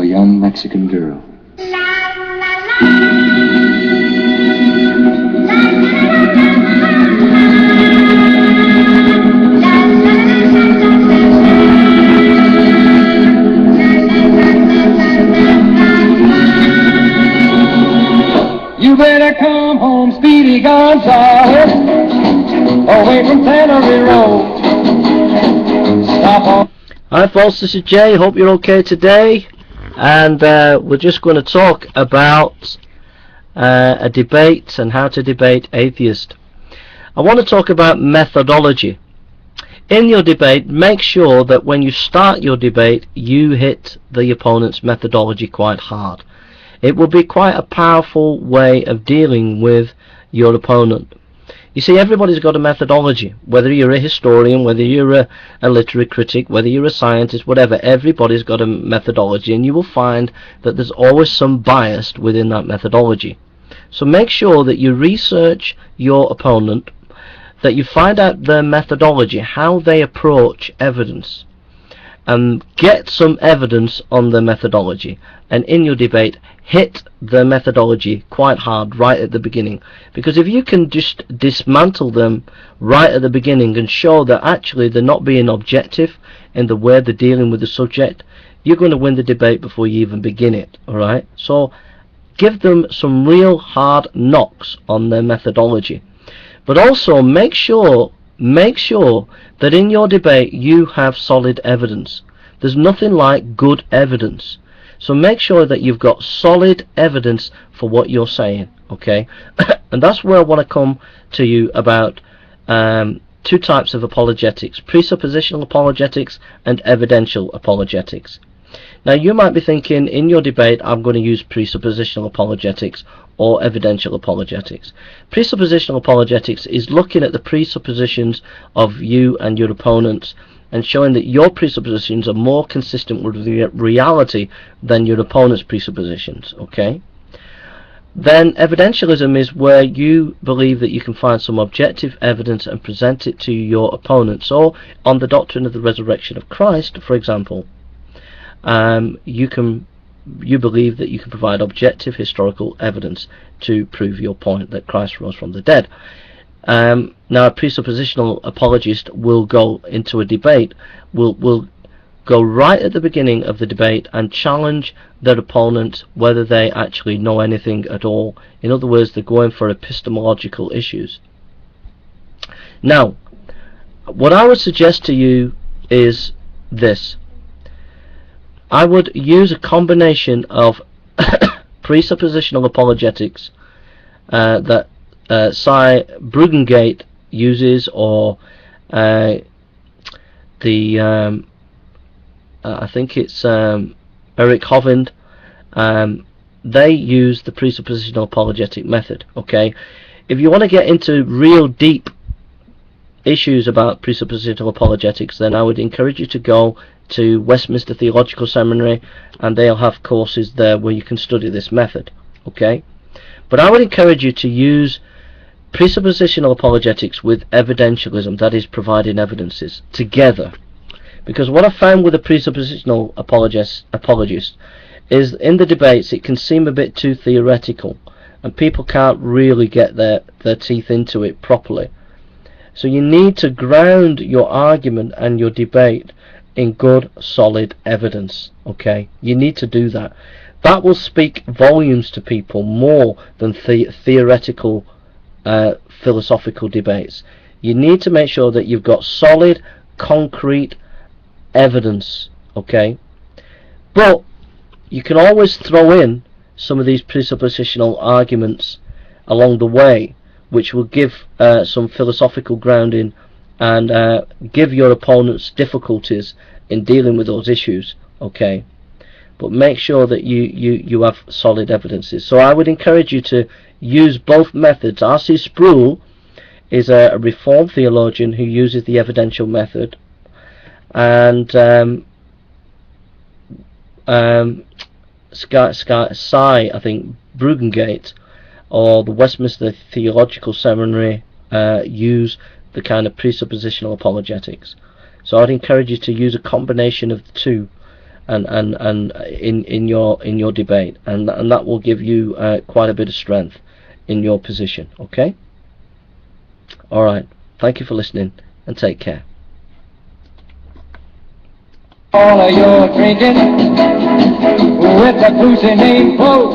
a young Mexican girl. You better come home, Speedy Gonzales, away from Tannery Road. Stop on. Hi folks, this is Jay. Hope you're okay today, and we're just going to talk about a debate and how to debate atheists. I want to talk about methodology. In your debate, make sure that when you start your debate you hit the opponent's methodology quite hard. It will be quite a powerful way of dealing with your opponent. You see, everybody's got a methodology, whether you're a historian, whether you're a literary critic, whether you're a scientist, whatever. Everybody's got a methodology, and you will find that there's always some bias within that methodology. So make sure that you research your opponent, that you find out their methodology, how they approach evidence, and get some evidence on their methodology. And in your debate, hit the methodology quite hard right at the beginning, because if you can just dismantle them right at the beginning and show that actually they're not being objective in the way they're dealing with the subject, you're going to win the debate before you even begin it. Alright, so give them some real hard knocks on their methodology, but also make sure that in your debate you have solid evidence. There's nothing like good evidence. So make sure that you've got solid evidence for what you're saying, okay? And that's where I want to come to you about two types of apologetics: presuppositional apologetics and evidential apologetics. Now you might be thinking, in your debate I'm going to use presuppositional apologetics or evidential apologetics. Presuppositional apologetics is looking at the presuppositions of you and your opponents and showing that your presuppositions are more consistent with reality than your opponent's presuppositions, okay? Then evidentialism is where you believe that you can find some objective evidence and present it to your opponent. So on the doctrine of the resurrection of Christ, for example, you believe that you can provide objective historical evidence to prove your point that Christ rose from the dead. Now a presuppositional apologist will go into a debate, will go right at the beginning of the debate and challenge their opponent whether they actually know anything at all. In other words, they're going for epistemological issues. Now, what I would suggest to you is this. I would use a combination of presuppositional apologetics that Cy Brugengate uses, or I think it's Eric Hovind. They use the presuppositional apologetic method, okay? If you want to get into real deep issues about presuppositional apologetics, then I would encourage you to go to Westminster Theological Seminary, and they'll have courses there where you can study this method, okay? But I would encourage you to use presuppositional apologetics with evidentialism, that is providing evidences, together. Because what I found with a presuppositional apologist is in the debates it can seem a bit too theoretical and people can't really get their teeth into it properly. So you need to ground your argument and your debate in good solid evidence, okay? You need to do that. That will speak volumes to people more than theoretical philosophical debates. You need to make sure that you've got solid, concrete evidence, okay? But you can always throw in some of these presuppositional arguments along the way, which will give some philosophical grounding and give your opponents difficulties in dealing with those issues, okay? But make sure that you have solid evidences. So I would encourage you to use both methods. R.C. Sproul is a Reformed theologian who uses the evidential method, and Cy, I think, Brugengate, or the Westminster Theological Seminary use the kind of presuppositional apologetics. So I'd encourage you to use a combination of the two and in your debate, and that will give you quite a bit of strength in your position. Okay. All right. Thank you for listening, and take care. All of your drinking with the pussy named Flo.